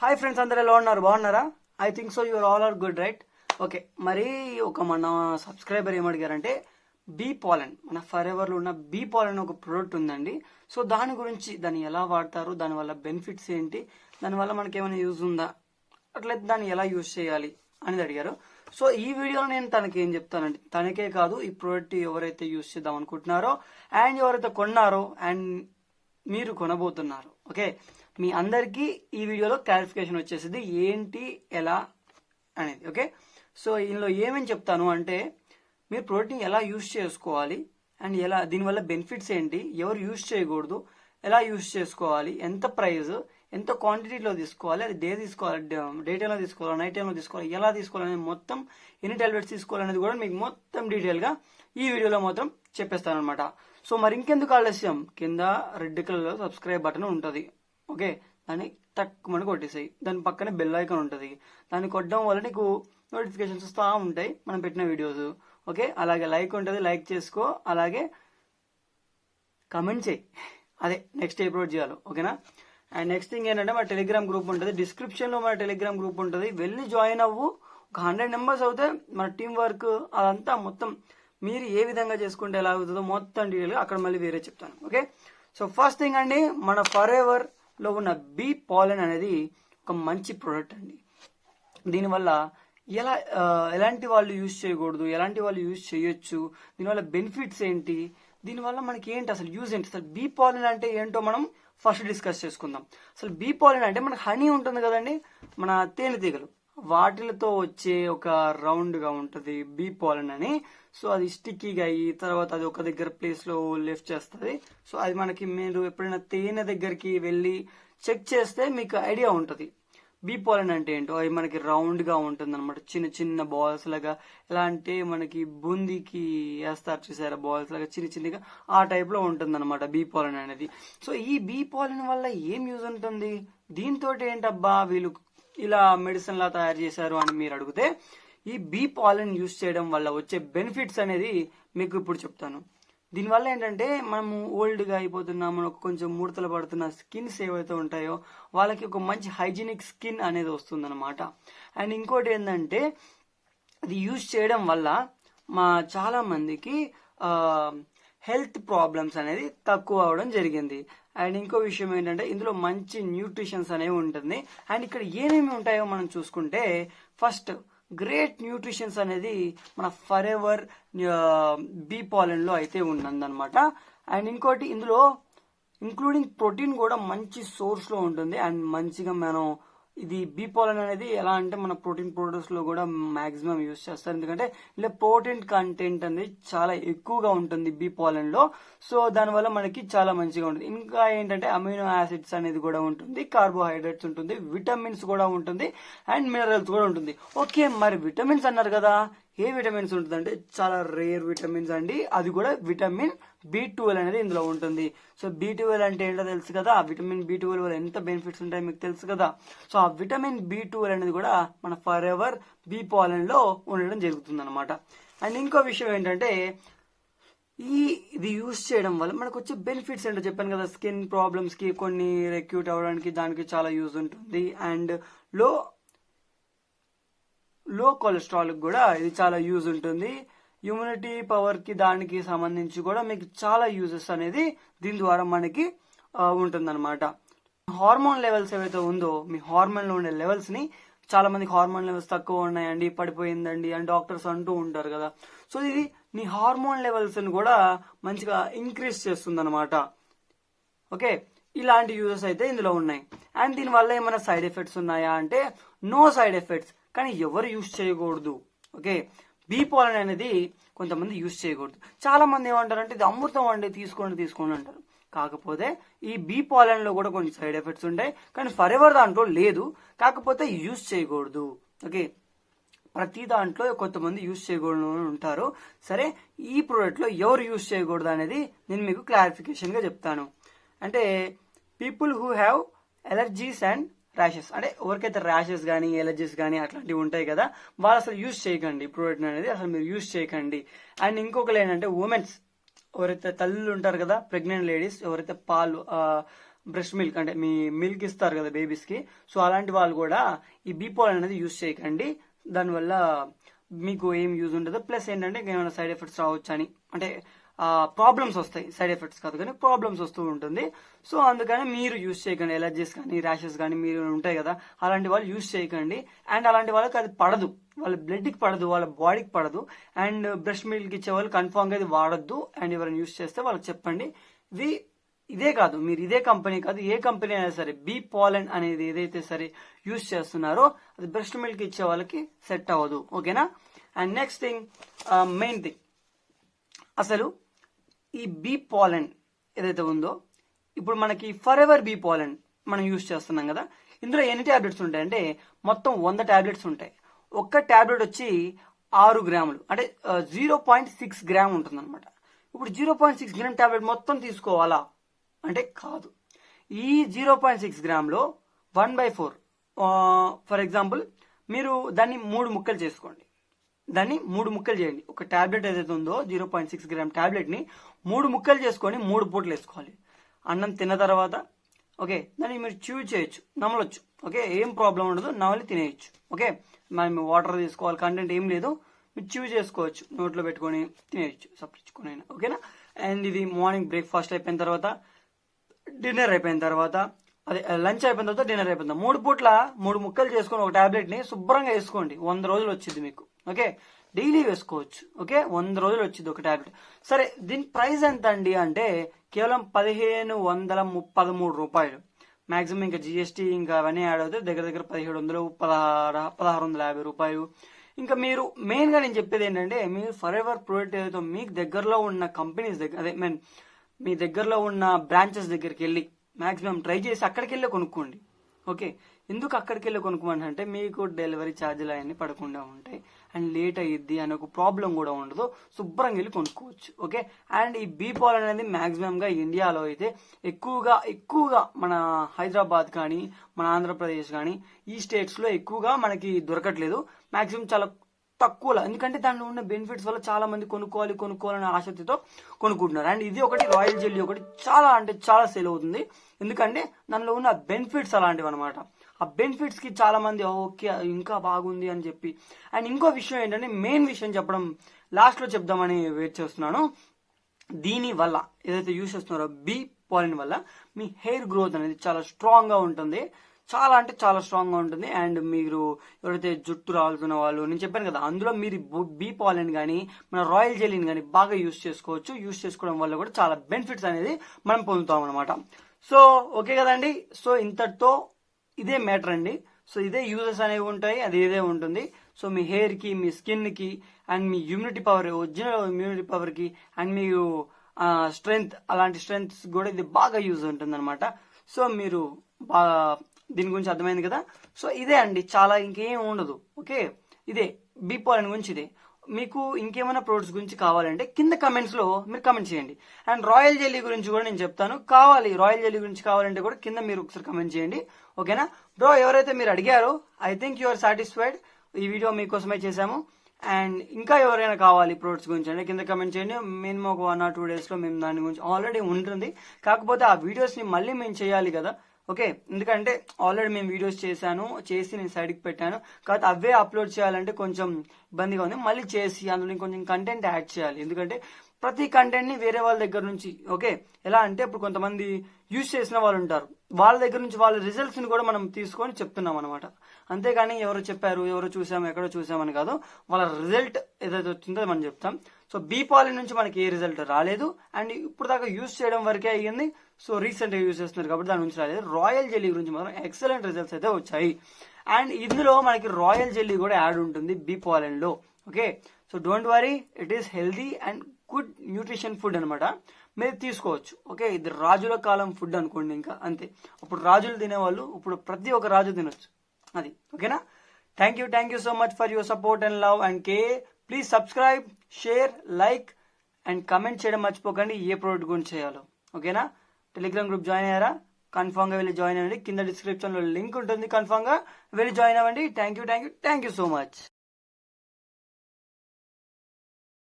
Hi friends, అందరూ ఎలా ఉన్నారు? బాగున్నారా? I think so you're all are good, right? Okay, మరి మన సబ్స్క్రైబర్ ఏమడిగారంటే బీ పాలన్, మన ఫర్ ఎవర్లో ఉన్న బీ పాలన్ ఒక ప్రోడక్ట్ ఉందండి. సో దాని గురించి, దాన్ని ఎలా వాడతారు, దానివల్ల బెనిఫిట్స్ ఏంటి, దానివల్ల మనకి ఏమైనా యూజ్ ఉందా, అట్లయితే దాన్ని ఎలా యూజ్ చేయాలి అనేది అడిగారు. సో ఈ వీడియోలో నేను తనకి ఏం చెప్తానంటే, తనకే కాదు, ఈ ప్రోడక్ట్ ఎవరైతే యూజ్ చేద్దాం అనుకుంటున్నారో అండ్ ఎవరైతే కొన్నారో అండ్ మీరు కొనబోతున్నారు, ఓకే, మీ అందరికీ ఈ వీడియోలో క్లారిఫికేషన్ వచ్చేసింది ఏంటి ఎలా అనేది. ఓకే, సో ఇందులో ఏమేమి చెప్తాను అంటే, మీరు ప్రోటీన్ ఎలా యూజ్ చేసుకోవాలి అండ్ ఎలా దీనివల్ల బెనిఫిట్స్ ఏంటి, ఎవరు యూజ్ చేయకూడదు, ఎలా యూజ్ చేసుకోవాలి, ఎంత ప్రైస్, ఎంత క్వాంటిటీలో తీసుకోవాలి, అది డే తీసుకోవాలి, డే టైంలో తీసుకోవాలి, నైట్ టైంలో తీసుకోవాలి, ఎలా తీసుకోవాలనేది మొత్తం, ఎన్ని టాబ్లెట్స్ తీసుకోవాలనేది కూడా మీకు మొత్తం డీటెయిల్గా ఈ వీడియోలో మొత్తం చెప్పేస్తాను అనమాట. సో మరి ఇంకెందుకు ఆలస్యం, కింద రెడ్ కలర్లో సబ్స్క్రైబ్ బటన్ ఉంటుంది, ఓకే, దాన్ని తక్కువ కొట్టేసాయి. దాని పక్కనే బెల్ ఐకాన్ ఉంటుంది, దాన్ని కొట్టడం వల్ల నీకు నోటిఫికేషన్స్ వస్తూ ఉంటాయి మనం పెట్టిన వీడియోస్. ఓకే, అలాగే లైక్ ఉంటుంది, లైక్ చేసుకో, అలాగే కమెంట్ చేయి, అదే నెక్స్ట్ అప్లోడ్ చేయాలి, ఓకేనా? అండ్ నెక్స్ట్ థింగ్ ఏంటంటే, మన టెలిగ్రామ్ గ్రూప్ ఉంటుంది, డిస్క్రిప్షన్లో మన టెలిగ్రామ్ గ్రూప్ ఉంటుంది, వెళ్ళి జాయిన్ అవ్వు. ఒక 100 మెంబర్స్ అవుతే మన టీం వర్క్ అదంతా మొత్తం మీరు ఏ విధంగా చేసుకుంటే ఎలా అవుతుందో మొత్తం డీటెయిల్గా అక్కడ మళ్ళీ వేరే చెప్తాను. ఓకే, సో ఫస్ట్ థింగ్ అండి, మన ఫర్ ఎవర్లో ఉన్న బీ పాలన్ అనేది ఒక మంచి ప్రోడక్ట్ అండి. దీనివల్ల ఎలాంటి వాళ్ళు యూజ్ చేయకూడదు, ఎలాంటి వాళ్ళు యూజ్ చేయొచ్చు, దీనివల్ల బెనిఫిట్స్ ఏంటి, దీనివల్ల మనకి ఏంటి, అసలు యూజ్ ఏంటి, అసలు బీ పాలన్ అంటే ఏంటో మనం ఫస్ట్ డిస్కస్ చేసుకుందాం. అసలు బీ పాలన్ అంటే మనకు హనీ ఉంటుంది కదండి, మన తేనెటీగలు, వాటిలతో వచ్చే ఒక రౌండ్గా ఉంటుంది బీ పాలన్ అని. సో అది స్టిక్కీగా అయ్యి తర్వాత అది ఒక దగ్గర ప్లేస్లో లిఫ్ట్ చేస్తుంది. సో అది మనకి, మీరు ఎప్పుడైనా తేనె దగ్గరికి వెళ్ళి చెక్ చేస్తే మీకు ఐడియా ఉంటుంది బీ పాలన్ అంటే ఏంటో. అవి మనకి రౌండ్గా ఉంటుంది అనమాట, చిన్న చిన్న బాల్స్ లాగా. ఎలా అంటే మనకి బూందీకి వేస్తారు చూసారా, బాల్స్ లాగా చిన్న చిన్నగా, ఆ టైప్లో ఉంటుంది అనమాట బీ పాలన్ అనేది. సో ఈ బీ పాలన్ వల్ల ఏం యూజ్ ఉంటుంది, దీంతో ఏంటబ్బా వీళ్ళు ఇలా మెడిసిన్ లా తయారు చేశారు అని మీరు అడిగితే, ఈ బీ పాలన్ యూజ్ చేయడం వల్ల వచ్చే బెనిఫిట్స్ అనేది మీకు ఇప్పుడు చెప్తాను. దీనివల్ల ఏంటంటే, మనము ఓల్డ్గా అయిపోతున్నాం, మనకు కొంచెం ముడతలు పడుతున్న స్కిన్స్ ఏవైతే ఉంటాయో వాళ్ళకి ఒక మంచి హైజీనిక్ స్కిన్ అనేది వస్తుందన్నమాట. అండ్ ఇంకోటి ఏంటంటే, అది యూజ్ చేయడం వల్ల చాలా మందికి హెల్త్ ప్రాబ్లమ్స్ అనేది తక్కువ అవడం జరిగింది. అండ్ ఇంకో విషయం ఏంటంటే, ఇందులో మంచి న్యూట్రిషన్స్ అనేవి ఉంటుంది. అండ్ ఇక్కడ ఏమేమి ఉంటాయో మనం చూసుకుంటే, ఫస్ట్ గ్రేట్ న్యూట్రిషన్స్ అనేది మన ఫర్ ఎవర్ బీ పాలన్లో అయితే ఉన్నదన్నమాట. అండ్ ఇంకోటి, ఇందులో ఇంక్లూడింగ్ ప్రోటీన్ కూడా మంచి సోర్స్లో ఉంటుంది. అండ్ మంచిగా మనం ఇది బీ పాలన్ అనేది ఎలా అంటే, మన ప్రోటీన్ ప్రొడక్ట్స్ లో కూడా మాక్సిమం యూజ్ చేస్తారు, ఎందుకంటే ఇలా ప్రోటీన్ కంటెంట్ అనేది చాలా ఎక్కువగా ఉంటుంది బీ పాలన్ లో. సో దానివల్ల మనకి చాలా మంచిగా ఉంటుంది. ఇంకా ఏంటంటే, అమినో యాసిడ్స్ అనేది కూడా ఉంటుంది, కార్బోహైడ్రేట్స్ ఉంటుంది, విటమిన్స్ కూడా ఉంటుంది, అండ్ మినరల్స్ కూడా ఉంటుంది. ఓకే, మరి విటమిన్స్ అన్నారు కదా, ఏ విటమిన్స్ ఉంటుంది అంటే, చాలా రేర్ విటమిన్స్ అండి. అది కూడా విటమిన్ B12 అనేది ఇందులో ఉంటుంది. సో B12 అంటే ఏంటో తెలుసు కదా, ఆ విటమిన్ B12 వల్ల ఎంత బెనిఫిట్స్ ఉంటాయో మీకు తెలుసు కదా. సో ఆ విటమిన్ B12 అనేది కూడా మన ఫర్ ఎవర్ బీ పాలన్ లో ఉండడం జరుగుతుంది అనమాట. అండ్ ఇంకో విషయం ఏంటంటే, ఇది యూజ్ చేయడం వల్ల మనకు వచ్చే బెనిఫిట్స్ ఏంటో చెప్పాను కదా, స్కిన్ ప్రాబ్లమ్స్ కి కొన్ని రెక్యూట్ అవ్వడానికి దానికి చాలా యూజ్ ఉంటుంది. అండ్ లో కొలెస్ట్రాల్ కూడా ఇది చాలా యూజ్ ఉంటుంది. ఇమ్యూనిటీ పవర్ కి దానికి సంబంధించి కూడా మీకు చాలా యూజెస్ అనేది దీని ద్వారా మనకి ఉంటుందన్నమాట. హార్మోన్ లెవెల్స్ ఏవైతే ఉందో, మీ హార్మోన్ లో ఉండే లెవెల్స్ ని, చాలా మందికి హార్మోన్ లెవెల్స్ తక్కువ ఉన్నాయండి, పడిపోయిందండి అని డాక్టర్స్ అంటూ ఉంటారు కదా. సో ఇది నీ హార్మోన్ లెవెల్స్ ని కూడా మంచిగా ఇంక్రీజ్ చేస్తుంది అనమాట. ఓకే, ఇలాంటి యూజెస్ అయితే ఇందులో ఉన్నాయి. అండ్ దీనివల్ల ఏమైనా సైడ్ ఎఫెక్ట్స్ ఉన్నాయా అంటే, నో సైడ్ ఎఫెక్ట్స్. కానీ ఎవరు యూజ్ చేయకూడదు. ఓకే, బీ పాలన్ అనేది కొంతమంది యూజ్ చేయకూడదు. చాలా మంది ఏమంటారంటే, ఇది అమృతం అండి, తీసుకోండి అంటారు. కాకపోతే ఈ బీ పాలన్ లో కూడా కొన్ని సైడ్ ఎఫెక్ట్స్ ఉంటాయి, కానీ ఫర్ ఎవర్ దాంట్లో లేదు, కాకపోతే యూజ్ చేయకూడదు. ఓకే, ప్రతి దాంట్లో కొంతమంది యూజ్ చేయకూడదు ఉంటారు. సరే, ఈ ప్రోడక్ట్ లో ఎవరు యూజ్ చేయకూడదు అనేది నేను మీకు క్లారిఫికేషన్ గా చెప్తాను. అంటే people who have allergies and rashes, అంటే ఎవరికైతే ర్యాషెస్ కానీ ఎలర్జీస్ కానీ అట్లాంటివి ఉంటాయి కదా, వాళ్ళు అసలు యూజ్ చేయకండి ప్రోడక్ట్ అనేది, అసలు మీరు యూజ్ చేయకండి. అండ్ ఇంకొకరు ఏంటంటే, ఉమెన్స్, ఎవరైతే తల్లులు ఉంటారు కదా, ప్రెగ్నెంట్ లేడీస్, ఎవరైతే బ్రెస్ట్ మిల్క్ అంటే మీ మిల్క్ ఇస్తారు కదా బేబీస్ కి, సో అలాంటి వాళ్ళు కూడా ఈ బీ పాలన్ అనేది యూజ్ చేయకండి. దానివల్ల మీకు ఏం యూజ్ ఉండదు. ప్లస్ ఏంటంటే ఏమైనా సైడ్ ఎఫెక్ట్స్ రావచ్చు అని, అంటే ప్రాబ్లమ్స్ వస్తాయి, సైడ్ ఎఫెక్ట్స్ కాదు కానీ ప్రాబ్లమ్స్ వస్తూ ఉంటుంది. సో అందుకని మీరు యూజ్ చేయకండి. ఎలర్జీస్ కానీ ర్యాషెస్ కానీ మీరు ఉంటాయి కదా, అలాంటి వాళ్ళు యూజ్ చేయకండి. అండ్ అలాంటి వాళ్ళకి అది పడదు, వాళ్ళ బ్లడ్కి పడదు, వాళ్ళ బాడీకి పడదు. అండ్ బ్రెస్ట్ మిల్క్ ఇచ్చే వాళ్ళు కన్ఫామ్గా ఇది వాడద్దు. అండ్ ఎవరైనా యూజ్ చేస్తే వాళ్ళకి చెప్పండి. ఇదే కాదు, మీరు ఇదే కంపెనీ కాదు, ఏ కంపెనీ అయినా సరే బీ పాలన్ అనేది ఏదైతే సరే యూజ్ చేస్తున్నారో అది బ్రెస్ట్ మిల్క్ ఇచ్చే వాళ్ళకి సెట్ అవ్వదు. ఓకేనా? And next thing, main thing, అసలు ఈ బీ పాలన్ ఏదైతే ఉందో, ఇప్పుడు మనకి ఫర్ ఎవర్ బీ పాలన్ మనం యూజ్ చేస్తున్నాం కదా, ఇందులో ఎన్ని ట్యాబ్లెట్స్ ఉంటాయంటే మొత్తం 100 ట్యాబ్లెట్స్ ఉంటాయి. ఒక్క ట్యాబ్లెట్ వచ్చి 6 గ్రాములు, అంటే 0.6 గ్రామ్ ఉంటుంది అనమాట. ఇప్పుడు 0.6 గ్రామ్ ట్యాబ్లెట్ మొత్తం తీసుకోవాలా అంటే కాదు. ఈ 0.6 గ్రామ్లో 1/4, ఫర్ ఎగ్జాంపుల్ మీరు దాన్ని 3 ముక్కలు చేసుకోండి. దాన్ని 3 ముక్కలు చేయండి. ఒక ట్యాబ్లెట్ ఏదైతే ఉందో 0.6 గ్రామ్ ట్యాబ్లెట్ని 3 ముక్కలు చేసుకొని 3 పూటలు వేసుకోవాలి. అన్నం తిన్న తర్వాత ఓకే, దాన్ని మీరు చూ చేయొచ్చు, నమలొచ్చు. ఓకే, ఏం ప్రాబ్లం ఉండదు, నమలి తినేయచ్చు. ఓకే, మనం వాటర్ తీసుకోవాలి, కంటెంట్ ఏం లేదు, మీరు చూ చేసుకోవచ్చు, నోట్లో పెట్టుకొని తినేయచ్చు సపరించుకొని అయినా. ఓకేనా? అండ్ ఇది మార్నింగ్ బ్రేక్ఫాస్ట్ అయిపోయిన తర్వాత, డిన్నర్ అయిపోయిన తర్వాత, అదే లంచ్ అయిపోయిన తర్వాత డిన్నర్ అయిపోయింది, 3 పూట్ల 3 ముక్కలు చేసుకొని ఒక ట్యాబ్లెట్ని శుభ్రంగా వేసుకోండి. 100 రోజులు వచ్చింది మీకు. ఓకే, డైలీ వేసుకోవచ్చు. ఓకే, 100 రోజులు వచ్చింది ఒక ట్యాబ్లెట్. సరే, దీని ప్రైస్ ఎంత అండి అంటే కేవలం 1513 రూపాయలు. మాక్సిమం ఇంకా జిఎస్టీ ఇంకా అవన్నీ యాడ్ అవుతాయి, దగ్గర దగ్గర 1700, 1650 రూపాయలు. ఇంకా మీరు మెయిన్గా నేను చెప్పేది ఏంటంటే, మీరు ఫర్ ఎవర్ ప్రోడక్ట్ ఏదైతే మీకు దగ్గరలో ఉన్న కంపెనీస్ దగ్గర, అదే మీన్ మీ దగ్గరలో ఉన్న బ్రాంచెస్ దగ్గరికి వెళ్ళి మాక్సిమం ట్రై చేసి అక్కడికి వెళ్ళి కొనుక్కోండి. ఓకే, ఎందుకు అక్కడికి వెళ్ళి కొనుక్కోమని అంటే మీకు డెలివరీ ఛార్జీలు అవన్నీ పడకుండా ఉంటాయి, అండ్ లేట్ అయ్యిద్ది అనే ఒక ప్రాబ్లం కూడా ఉండదు. శుభ్రంగా వెళ్ళి కొనుక్కోవచ్చు. ఓకే, అండ్ ఈ బీ పాలన్ అనేది మాక్సిమంగా ఇండియాలో అయితే ఎక్కువగా మన హైదరాబాద్ కానీ మన ఆంధ్రప్రదేశ్ కానీ ఈ స్టేట్స్లో ఎక్కువగా మనకి దొరకట్లేదు. మాక్సిమం చాలా తక్కువలో, ఎందుకంటే దానిలో ఉన్న బెనిఫిట్స్ వల్ల చాలా మంది కొనుక్కోవాలనే ఆసక్తితో కొనుక్కుంటున్నారు. అండ్ ఇది ఒకటి, రాయల్ జెల్లీ ఒకటి చాలా అంటే చాలా సేల్ అవుతుంది, ఎందుకంటే దానిలో ఉన్న బెనిఫిట్స్ అలాంటివి అనమాట. ఆ బెనిఫిట్స్ కి చాలా మంది ఓకే ఇంకా బాగుంది అని చెప్పి. అండ్ ఇంకో విషయం ఏంటంటే, మెయిన్ విషయం చెప్పడం లాస్ట్ లో చెప్దామని వెయిట్ చేస్తున్నాను. దీని వల్ల ఏదైతే యూజ్ చేస్తున్నారో బీ పాలన్ వల్ల మీ హెయిర్ గ్రోత్ అనేది చాలా స్ట్రాంగ్ గా ఉంటుంది, చాలా అంటే చాలా స్ట్రాంగ్ గా ఉంటుంది. అండ్ మీరు ఎవరైతే జుట్టు రాలుతున్న వాళ్ళు, నేను చెప్పాను కదా, అందులో మీరు బీ పాలన్ కానీ మన రాయల్ జెల్లీని కానీ బాగా యూజ్ చేసుకోవచ్చు. యూజ్ చేసుకోవడం వల్ల కూడా చాలా బెనిఫిట్స్ అనేది మనం పొందుతాం అనమాట. సో ఓకే కదండి, సో ఇంతటితో ఇదే మ్యాటర్ అండి. సో ఇదే యూజెస్ అనేవి ఉంటాయి, అది ఇదే ఉంటుంది. సో మీ హెయిర్ కి, మీ స్కిన్ కి, and me immunity power, original immunity power కి, అండ్ మీకు స్ట్రెంగ్త్, అలాంటి స్ట్రెంగ్త్ కూడా ఇది బాగా యూజ్ ఉంటుంది అనమాట. సో మీరు బాగా దీని గురించి అర్థమైంది కదా. సో ఇదే అండి, చాలా ఇంకేం ఉండదు. ఓకే, ఇదే బీ పాలన్ గురించి ఇదే. మీకు ఇంకేమైనా ప్రొడక్ట్స్ గురించి కావాలంటే కింద కమెంట్స్ లో మీరు కమెంట్ చేయండి. అండ్ రాయల్ జెల్లీ గురించి కూడా నేను చెప్తాను, రాయల్ జెల్లీ గురించి కావాలంటే కూడా కింద మీరు ఒకసారి కమెంట్ చేయండి. ఓకేనా బ్రో? ఎవరైతే మీరు అడిగారో I think you are satisfied. ఈ వీడియో మీకోసమే చేశాము. అండ్ ఇంకా ఎవరైనా కావాలి ప్రొడక్ట్స్ గురించి అంటే కింద కమెంట్ చేయండి. మినిమం ఒక 1 or 2 days లో మేము దాని గురించి ఆల్రెడీ ఉంటుంది, కాకపోతే ఆ వీడియోస్ ని మళ్ళీ మేము చేయాలి కదా. ఓకే, ఎందుకంటే ఆల్రెడీ మేము వీడియోస్ చేసి నేను సైడ్కి పెట్టాను, కాబట్టి అవే అప్లోడ్ చేయాలంటే కొంచెం ఇబ్బందిగా ఉంది. మళ్ళీ చేసి అందులో కొంచెం కంటెంట్ యాడ్ చేయాలి, ఎందుకంటే ప్రతి కంటెంట్ ని వేరే వాళ్ళ దగ్గర నుంచి, ఓకే, ఎలా అంటే ఇప్పుడు కొంతమంది యూజ్ చేసిన వాళ్ళు ఉంటారు, వాళ్ళ దగ్గర నుంచి వాళ్ళ రిజల్ట్స్ ని కూడా మనం తీసుకొని చెప్తున్నాం అనమాట. అంతేగాని ఎవరు చెప్పారు, ఎవరు చూసాము, ఎక్కడో చూసామని కాదు, వాళ్ళ రిజల్ట్ ఏదైతే వచ్చిందో మనం చెప్తాం. సో బీ పాలన్ నుంచి మనకి ఏ రిజల్ట్ రాలేదు, అండ్ ఇప్పుడు దాకా యూజ్ చేయడం వరకే అయ్యింది. సో రీసెంట్ గా యూజ్ చేస్తున్నారు కాబట్టి దాని నుంచి రాలేదు. రాయల్ జెల్లీ గురించి మాత్రం ఎక్సలెంట్ రిజల్ట్స్ అయితే వచ్చాయి. అండ్ ఇందులో మనకి రాయల్ జెల్లీ కూడా యాడ్ ఉంటుంది బీ పాలన్ లో. Okay, so don't worry, it is healthy and good nutrition food అనమాట, మీరు తీసుకోవచ్చు. ఓకే, ఇది రాజుల కాలం ఫుడ్ అనుకోండి, ఇంకా అంతే. అప్పుడు రాజులు తినేవాళ్ళు, ఇప్పుడు ప్రతి ఒక్క రాజు తినొచ్చు, అది. ఓకేనా? Thank you so much for your support and love and care. Please subscribe, share, like and comment చేయడం మర్చిపోకండి ఏ ప్రోడక్ట్ గురించి చేయాలో. ఓకేనా? టెలిగ్రామ్ గ్రూప్ జాయిన్ అయ్యారా? కన్ఫామ్ గా వెళ్ళి జాయిన్ అవ్వండి, కింద డిస్క్రిప్షన్ లో లింక్ ఉంటుంది, కన్ఫామ్ గా వెళ్ళి జాయిన్ అవ్వండి. Thank you so much.